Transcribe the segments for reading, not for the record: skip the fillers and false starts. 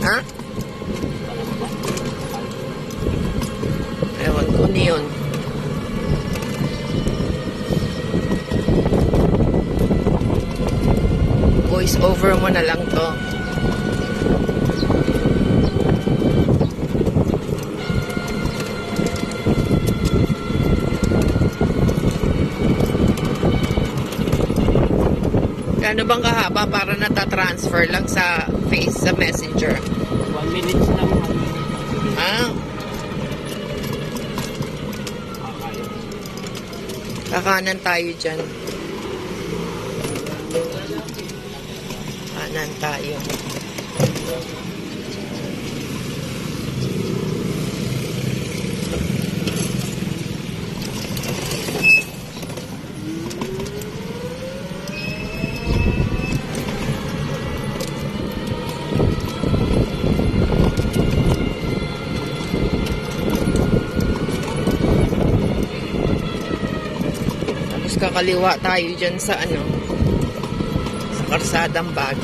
Ha? Ewan ko ni yun. Voice over mo na lang to. Ano bang kahaba para natatransfer lang sa face, sa messenger? 1 minute lang. 1 minute. Ah, kakanan tayo dyan. Kanan tayo. Tapos kakaliwa tayo dyan sa ano, sa Karsadang Bago.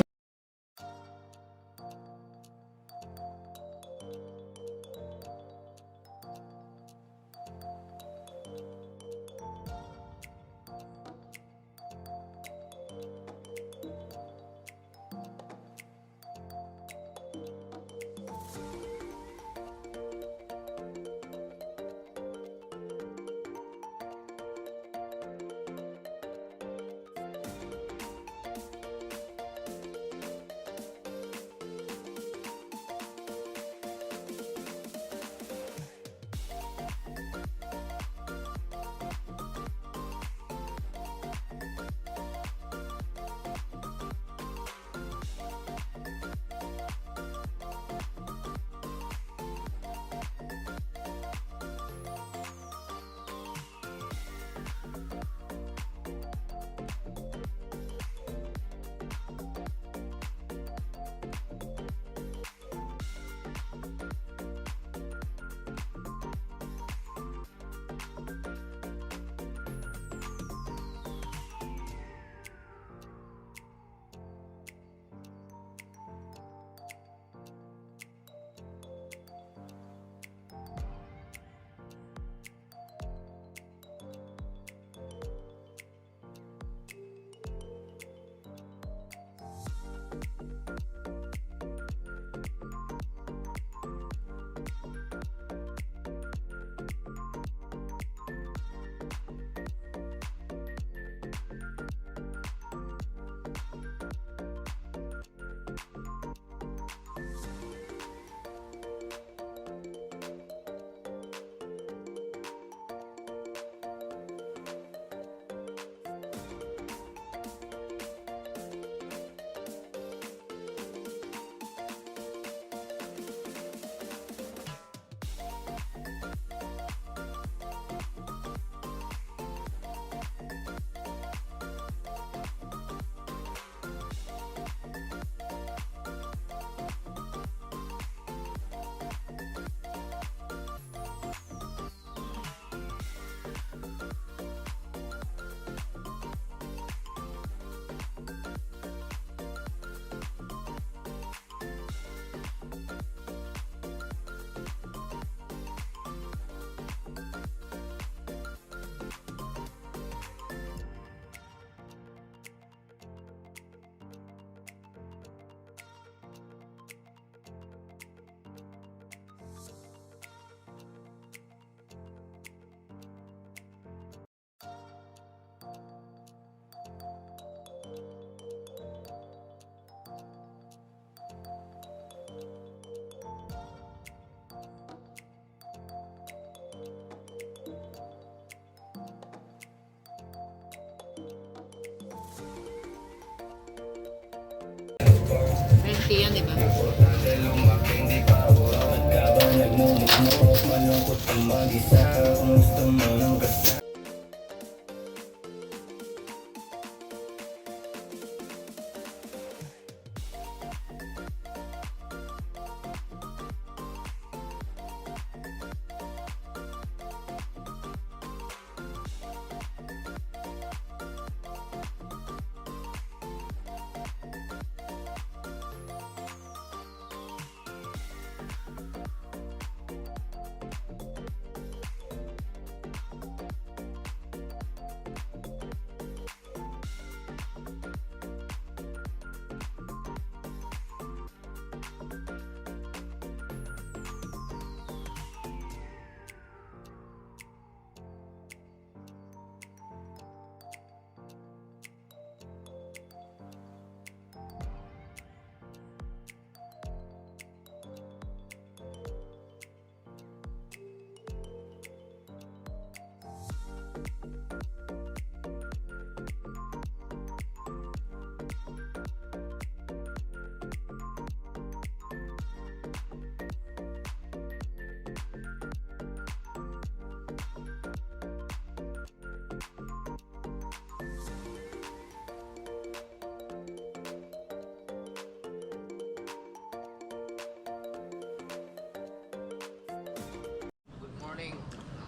Yan, di ba?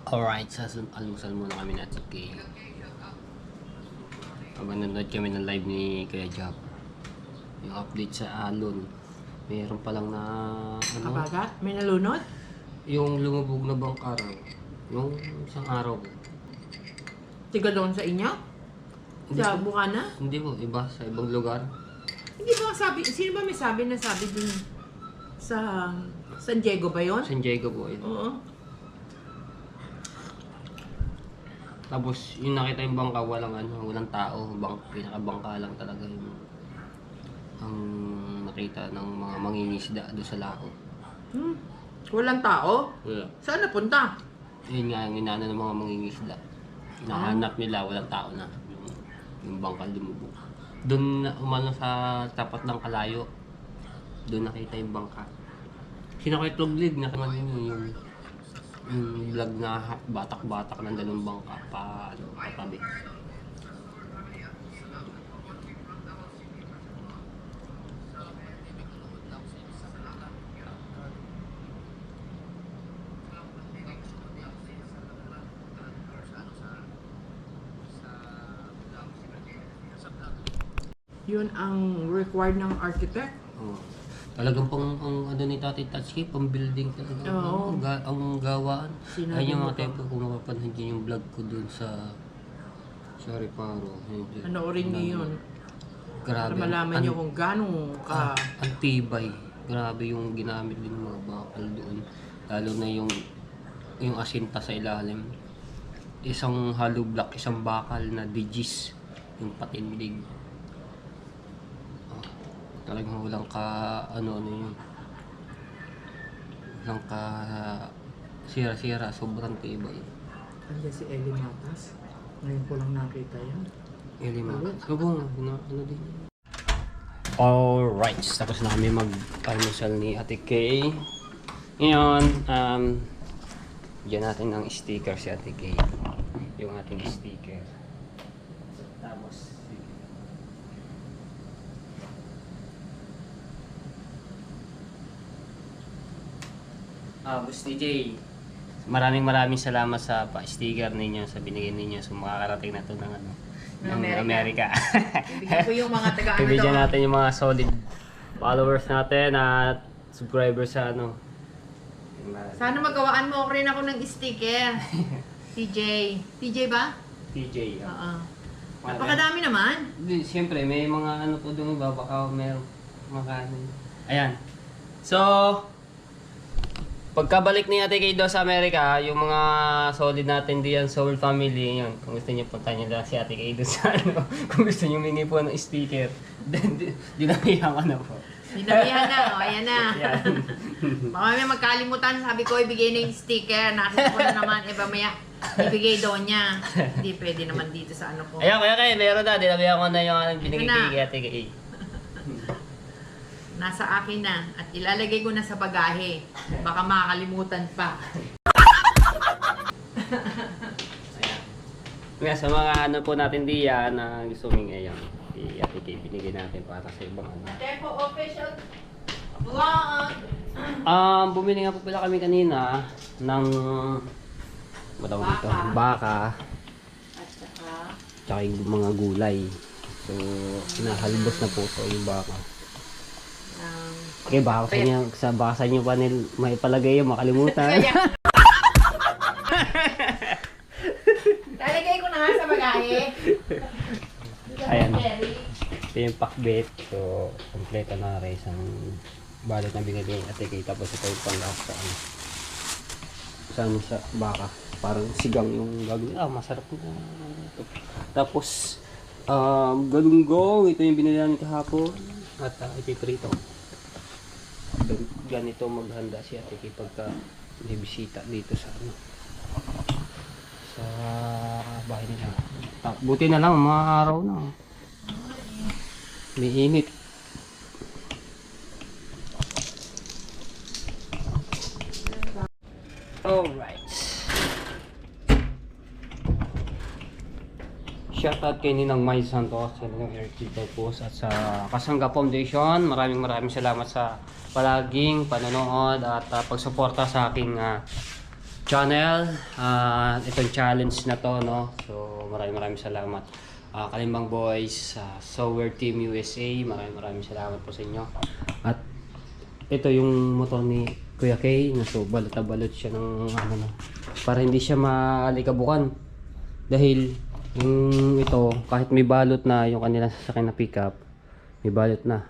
Alright, almusal muna kami na Kay. Habang nanonood kami ng live ni Kuya Jab. Yung update sa Alon. Meron pa lang na ano, Kabagat? May nalunod? yung lumubog na bangka raw. Yung isang araw. Tiga doon sa inyo? Hindi Sa po. Bukana? Hindi po, iba sa ibang lugar. Hindi ba sabi, sino ba may sabi na sabi din sa San Diego ba yon? San Diego po yun. Oo. Tapos yung nakita yung bangka, walang tao, pinakabangka lang talaga yung ang nakita ng mga mangingisda doon sa Lao. Walang tao? Wala. Saan napunta? Yun nga yung inaano ng mga mangingisda. Hinahanap nila, walang tao na. Yung bangka lumubog. Doon na umano sa tapat ng Kalayo. Doon nakita yung bangka. Sinakaitlog lig na naman yung vlog na batak-batak ng dalawang bangka patabi. Yun ang required ng architect. Oh. Talagang pang ang ano ni Tati Tatsuki, pang building talaga. Oo. Ang gawaan. Sinabi Ayun yung mo mga pa. tempo kung mapapansin niyo yung vlog ko dun sa Reparo. Panoorin niyo yun. Grabe. Para malaman niyo kung gano'ng ka... Ang tibay. Grabe yung ginamit din ng mga bakal doon. Lalo na yung asinta sa ilalim. Isang hollow block, isang bakal na digis. Yung patindig. Talagang walang ano yun. Walang sira-sira, sobrang tibay. Andiyan si Ellie Matas. Ngayon ko lang nakita yan. Subong, ano din. Alright, tapos na kami mag-almusal ni Ate Kay. Ngayon, diyan natin ang sticker si Ate Kay. Yung ating sticker. Tapos, Boss DJ, maraming salamat sa pa-sticker ninyo, sa binigay ninyo sa makakarating na ito ng ano, ng Amerika. Ibigyan ko yung mga taga-ano Ibigyan doon. natin yung mga solid followers natin at subscribers sa ano. Sana magawaan mo rin ako ng sticker. TJ. TJ ba? TJ. Oo. Napakadami naman. Siyempre, may mga ano po doon iba, baka meron mga ano. Ayan. So, pagkabalik ni Ate Kay doon sa Amerika, yung mga solid natin diyan, Soul Family, yun. Kung gusto niyo punta niyo lang si Ate Kay doon sa ano, kung gusto niyo humingi po ng sticker, then dinamihan ko na po. Dinamihan na. O, ayan na. Yan. Baka may magkalimutan. Sabi ko, ibigay na yung sticker. Nakita ko na naman. Eh, mamaya, ibigay doon niya. Hindi pwede naman dito sa ano ko. Ayan, kaya meron na. Dinamihan ko na yung binigay Ito na. kay Ate Kay. Nasa akin na. At ilalagay ko na sa bagahe. Baka makakalimutan pa. Kaya sa mga ano po natin diyan na gusto humingi, ayan. Si Ate Kay binigay natin para sa ibang ano. Tempo official vlog. Bumili nga po pala kami kanina ng matawag dito, baka, At saka, tsaka yung mga gulay. So, nahalbos na po ito yung baka. Okay, baka sa basa nyo pa may palagay yung makalimutan. lalagay ko na nga sa bagahe. Ayan. Ito yung pakbet. So, kompleto na rin isang balot na binigay at Kay. Tapos ito yung panglasa. Sa baka. Parang sigang yung gagawin. Masarap na. Tapos, galunggong. Ito yung binili namin kahapon. At ipiprito. Ganito maghanda si Ate Kay pagka may bisita dito sa ano. Sa bahay nila. Buti na lang, mga araw na. May init. Alright. Shoutout kay Ninang May Santos, sa Ninang Eric Tito Post at sa Kasangga Foundation. Maraming salamat sa palaging panonood at pagsuporta sa aking channel. Itong challenge na to, no? So maraming salamat. Kalimbang Boys, Sower Team USA, maraming salamat po sa inyo. At ito yung motor ni Kuya Kay, na so balot na balot siya ng ano na, para hindi siya maalikabukan. Dahil yung ito, kahit may balot na yung kanilang sasakyan na pickup, may balot na,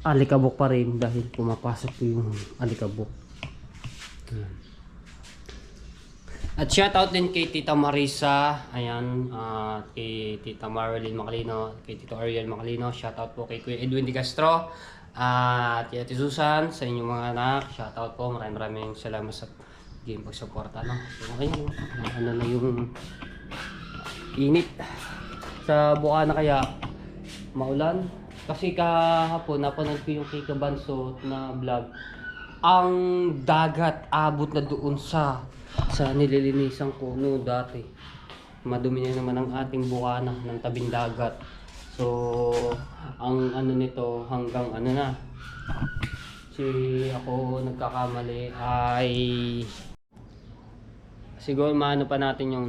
alikabok pa rin dahil pumapasok yung alikabok. At shoutout din kay Tita Marisa, ayan, kay Tita Marilyn Macalino, kay Tito Ariel Macalino, shoutout po kay Kuya Edwin Di Castro, at kay Ate Susan, sa inyong mga anak, shoutout po, maraming salamat sa game pagsuporta, no? So ayun, ano na yung init sa Bukana, kaya maulan. Kasi kahapon napanood ko yung kay Kabansot na vlog, ang dagat abot na doon sa nililinisang kuno dati. Madumi na naman ang ating Bukana ng tabing dagat. So ang ano nito hanggang ano na, ako nagkakamali ay siguro maano pa natin yung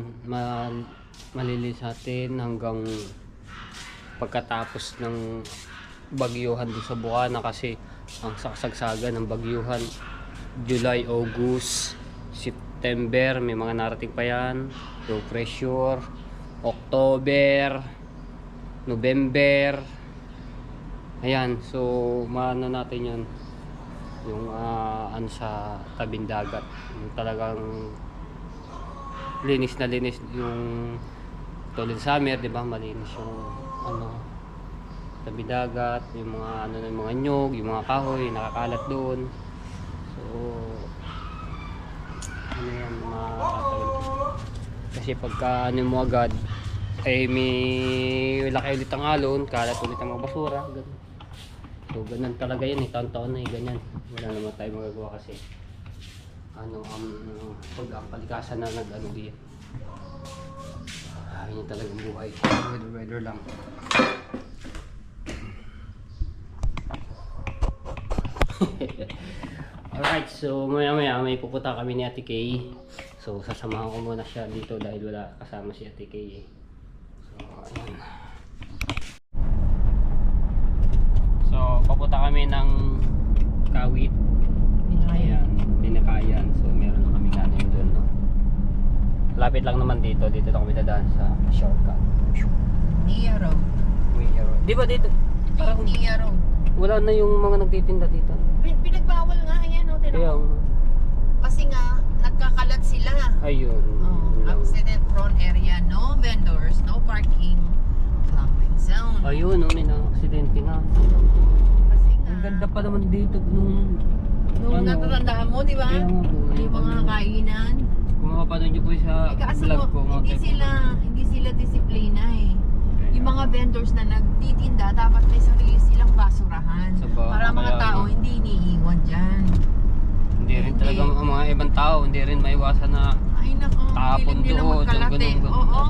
malilis natin hanggang pagkatapos ng bagyuhan doon sa Bukana, kasi ang sagsagsagan ng bagyuhan July, August, September, may mga narating pa yan, low pressure, October, November, ayan. So maano natin yun, yung ano sa tabing dagat, yung talagang linis na linis, yung tulad summer, di ba, malinis yung ano tabing dagat, yung mga ano ng mga nyog, yung mga kahoy nakakalat doon. So ano yan, kasi pagka ano mo agad ay may laki ulit ang alon, kalat ulit ang mga basura, ganun. So ganun talaga yan, taon-taon na ganyan, wala naman tayo magagawa kasi ano pag ang palikasan na nag-ano diyan, yun talagang buhay, weather lang. Alright, so maya may pupunta kami ni Ate Kay. So sasamahan ko muna siya dito dahil wala kasama si Ate Kay. So ayan. So papunta kami ng Kawit. Ayan, Binakayan. So meron na kami kanin doon, no? Lapit lang naman dito na kami dadaan sa shortcut. Nia Road. Di ba dito? Parang Nia Road. wala na yung mga nagtitinda dito. Pinagbawal nga, ayan o. Kaya, Kasi nga, nagkakalat sila. ayun. Accident prone area, no vendors, no parking, blocking zone. Ayun, may na-aksidente nga. Kasi nga, Ang ganda pa naman dito nung nung natatandaan mo, di ba? Kaya nga po, Yung mga kainan. Kung mapapanood nyo po sa Kasi vlog ko, mga hindi sila disiplina eh. Yung mga vendors na nagtitinda, dapat may sarili silang basurahan. Para mga kaya, tao hindi iniiwan dyan. Hindi rin talaga ang mga ibang tao, hindi rin maiwasan na Ay nako, tapon hiling nila doon, magkalat eh. ganun. Oo,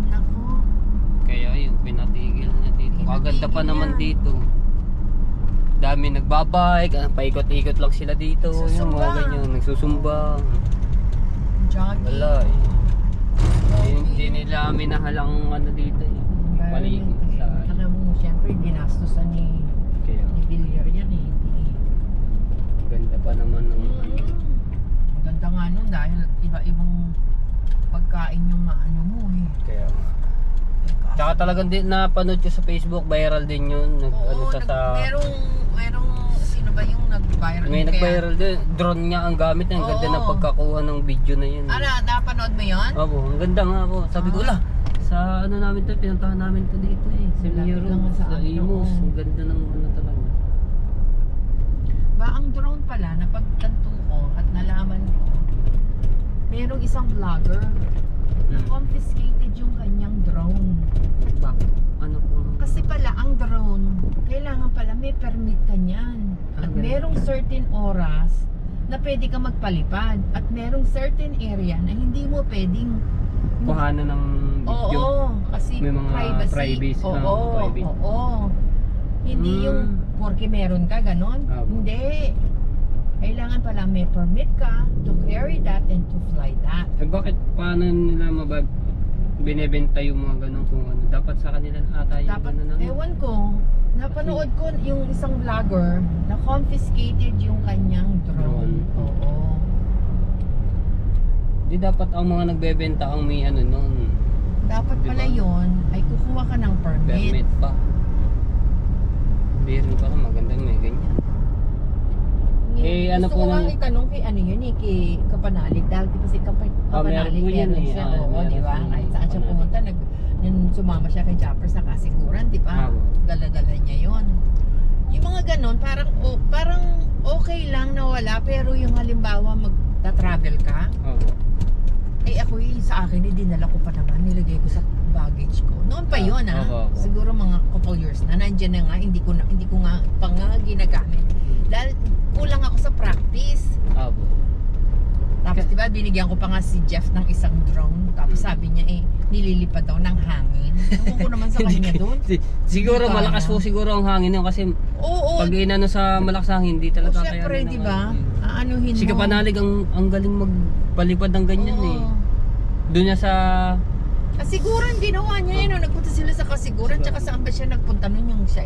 nako. kaya yun, pinatigil niya dito. Kaganda pa Pinatigil naman niya. dito. Dami nagbabike, paikot-ikot lang sila dito. Yung mga Nagsusumba. ganyan, nagsusumba. Jogging. Wala eh. Hindi nila minahalang ano dito eh. Paligid sa... Alam mo, siyempre, ginastosan ni Kaya, Villar yan eh. ganda pa naman ng ano. Ang ganda nga nun dahil iba-ibang pagkain yung maano mo eh. Kaya, tsaka talagang napanood ko sa Facebook, viral din yun. Ano Oo, sa... merong, sino ba yung nag-viral? May nag-viral din. Drone nga ang gamit niya. Ang ganda Oo. ng pagkakuha ng video na yun. Napanood mo yun? Opo, ang ganda nga po. Sabi ko, la, sa ano namin to, pinuntahan namin to dito eh. Sa Lapit Miro, lang sa sa ano, Imus. oo. Ang ganda ng ano talaga. Ba, ang drone pala, napagtanto ko at nalaman ko, merong isang vlogger na confiscated yung kanyang drone. Bakit? Ano po? Kasi pala, ang drone, kailangan pala may permit ka niyan. At ganun. merong certain oras na pwede ka magpalipad. At merong certain area na hindi mo pwedeng. Kuhanan ng video. Oo, kasi May mga privacy, Oo, private. oo. Hindi yung porque meron ka, ganon. Abo. Hindi. Kailangan kailangan pala may permit ka to carry that and to fly that. Eh bakit paano nila binebenta yung mga ganun kung ano? Dapat sa kanila na ata yung Dapat, ganun, ano? ewan ko, napanood ko yung isang vlogger na confiscated yung kanyang drone. Oo. Di dapat ang mga nagbebenta ang may ano nun. Dapat pala Diba? yun ay kukuha ka ng permit. Permit pa. Hindi rin pala maganda may ganyan. Eh, ano Gusto po ko nga nang- itanong kay ano yun eh, kay Kapanalig. Dahil di ba si Kapanalig meron po yun meron eh. siya. Ah, Oo, meron di ba? si Kahit saan siya Kapanalig. pumunta, nung sumama siya kay Japper sa kasiguran, di ba? Ah, oo. Dala-dala niya yun. Yung mga ganon, parang okay lang na wala, pero yung halimbawa magta-travel ka, Oo. eh ako sa akin, dinala ko pa naman, nilagay ko sa baggage ko. Noon pa yun Oo. siguro mga couple years na, nandiyan na nga, hindi ko nga pa nga ginagamit. Dahil kulang ako sa practice. Abo. Tapos diba, binigyan ko pa nga si Jeff ng isang drone. Tapos sabi niya nililipad daw ng hangin. Ewan ko naman sa kanya doon. Siguro Hindi malakas kaya. po siguro ang hangin yun kasi Oo. pag inano sa malakas hangin, hindi talaga kaya. Siyempre, di ba? Aanuhin mo. Si Kapanalig ang galing magpalipad ng ganyan Oo. eh. Doon niya sa Kasiguran ginawa niya yun. Nagpunta sila sa kasiguran. Tsaka saan ba siya nagpunta nun yung siya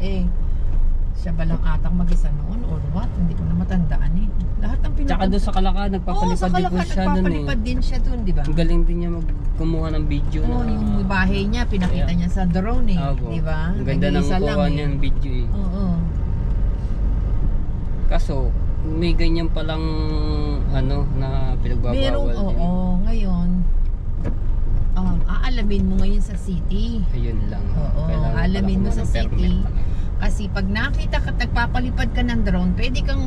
siya ba lang atang mag-isa noon or what? Hindi ko na matandaan eh. Lahat ng pinupunta. tsaka doon sa Kalaka Oo, nagpapalipad sa din po Kalaka siya doon nagpapalipad eh. din siya doon, di ba? Ang galing din niya kumuha ng video Oo, yung bahay niya, pinakita Yeah. niya sa drone eh. Abo. Di ba? Ang ganda ng Nag-iisa lang kuha niya ng video eh. Oo. Kaso may ganyan palang ano na pinagbabawal Merong, din. oo, ngayon, aalamin mo ngayon sa city. Ayun lang. Oo, Kailangan alamin pala mo sa kumuha ng city. permit pala. Kasi pag nakita ka, nagpapalipad ka ng drone, pwede kang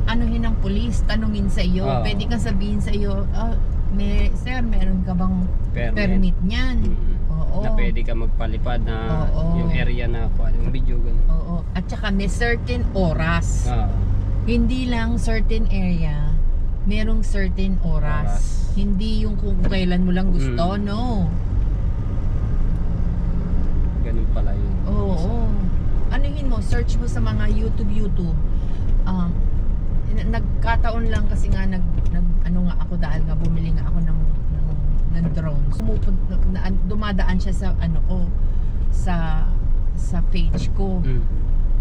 anuhin ng pulis, tanungin sa iyo, Oo. pwede kang sabihin sa iyo, sir, meron ka bang permit niyan? Mm. Oo. Na pwede ka magpalipad na Oo. yung area na kuha yung video ganun. Oo. At saka may certain oras. Ah, Hindi lang certain area, merong certain oras. Oras. Hindi yung kung kailan mo lang gusto, Mm. no. ganun pala yun. Oo. Anuhin mo, search mo sa mga YouTube. Nagkataon lang kasi nga ano nga ako dahil nga bumili nga ako ng drone. Dumadaan siya sa sa page ko. Mm.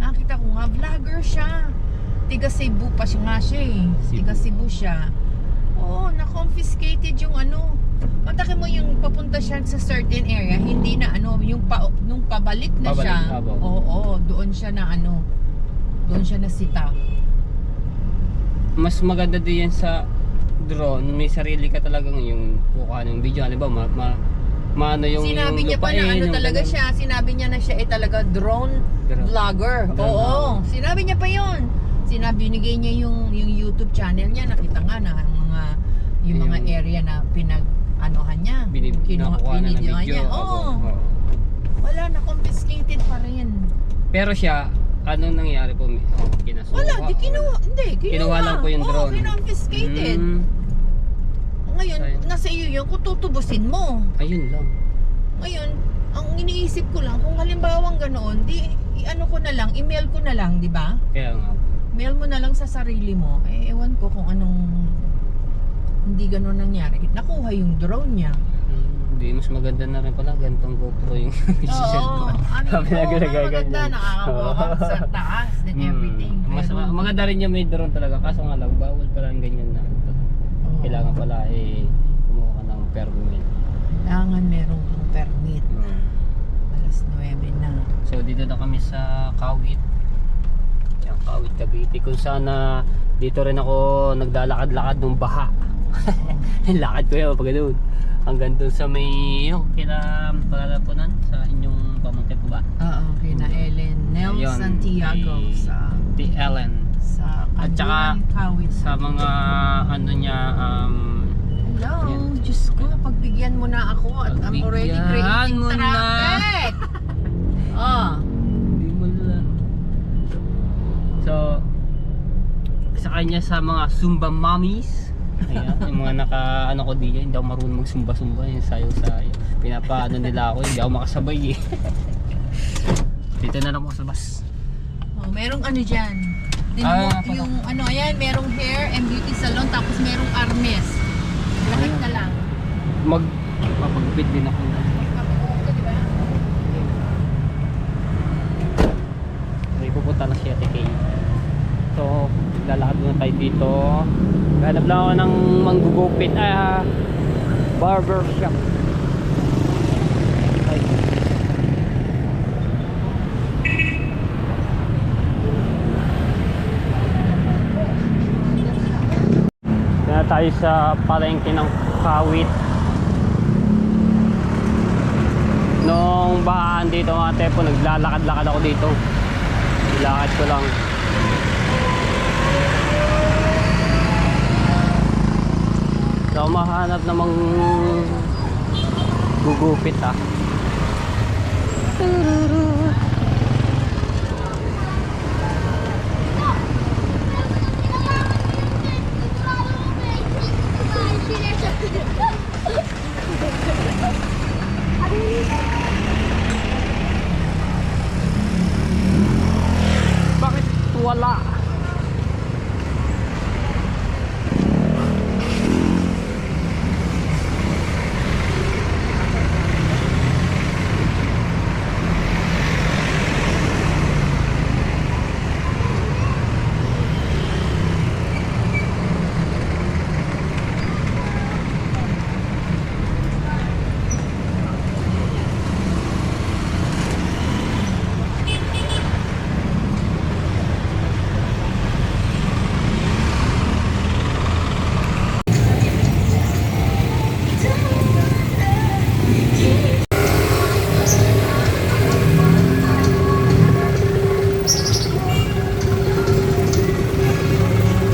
Nakita ko nga vlogger siya. Tiga Cebu pa siya nga siya eh. Tiga Cebu siya. Oo, na-confiscated yung Mataki mo yung papunta siya sa certain area, hindi na nung pabalik na Pabalik, siya. abo. Oo, doon siya na sita. Mas maganda din yan sa drone, may sarili ka talagang yung kukuha ng video, ano ba, maano yung Sinabi niya pa na yung talaga ganun. siya, sinabi niya na siya talaga drone vlogger. Drone Oo, vlogger. sinabi niya pa yon. Binigay niya yung YouTube channel niya, nakita nga na yung mga area na pinag-anohan niya. Nakuha na ng Binidyohan video. niya. Oo. Wala na, confiscated pa rin. Pero siya, anong nangyari po? Kinasuha? Wala, kinuha lang po yung drone. Oo, kinonfiscated. Ngayon, Sayang. nasa iyo yun kung tutubusin mo. Ayun lang. Ngayon, ang iniisip ko lang, kung halimbawang ganoon, email ko na lang, di ba? Kaya nga. Mail mo na lang sa sarili mo. Ewan ko kung anong hindi gano'n nangyari. Nakuha yung drone niya. Hindi, mas maganda na rin pala ganitong GoPro yung Oo. Maganda. Nakakakuha ka sa taas and everything. Mas maganda rin yung may drone talaga. Kaso nga lang, bawal pala ang ganyan na. Kailangan pala kumuha ka ng permit. Kailangan merong permit. Alas 9 na. So dito na kami sa Kawit. Yung Kawit Cavite, kung saan dito rin ako naglalakad-lakad ng baha. Lakad ko yun pag ganoon. Hanggang doon sa may pagkalapunan sa inyong pamangkin po ba? Oo, kina Ellen Nel Ayun, Santiago kay sa Ellen. At saka, Kawit. Sa mga niya Hello, yan. Diyos ko, pagbigyan mo na ako at I'm already Pagbigyan creating mo na. traffic. Hindi mo lang. So sa kanya sa mga Zumba mommies. Ayan, yung mga ko diyan, hindi ako marunong mag-zumba-zumba, yung sayo-sayo. Pinapaano nila ako, hindi ako makasabay eh. Dito na lang ako sa bus. Merong dyan. Yung ano, ayan, merong hair and beauty salon, tapos merong Armes. Lakit na lang. Magpapagupit din ako. Diba? May pupunta na siya TK. So, lalakad muna tayo dito. Hanap lang ako ng manggugupit. Barber shop. Kaya tayo sa palengke ng Kawit. Nung bahaan dito mga tepo, naglalakad-lakad ako dito. Ilakad ko lang. So mahanap namang gugupit Bakit wala?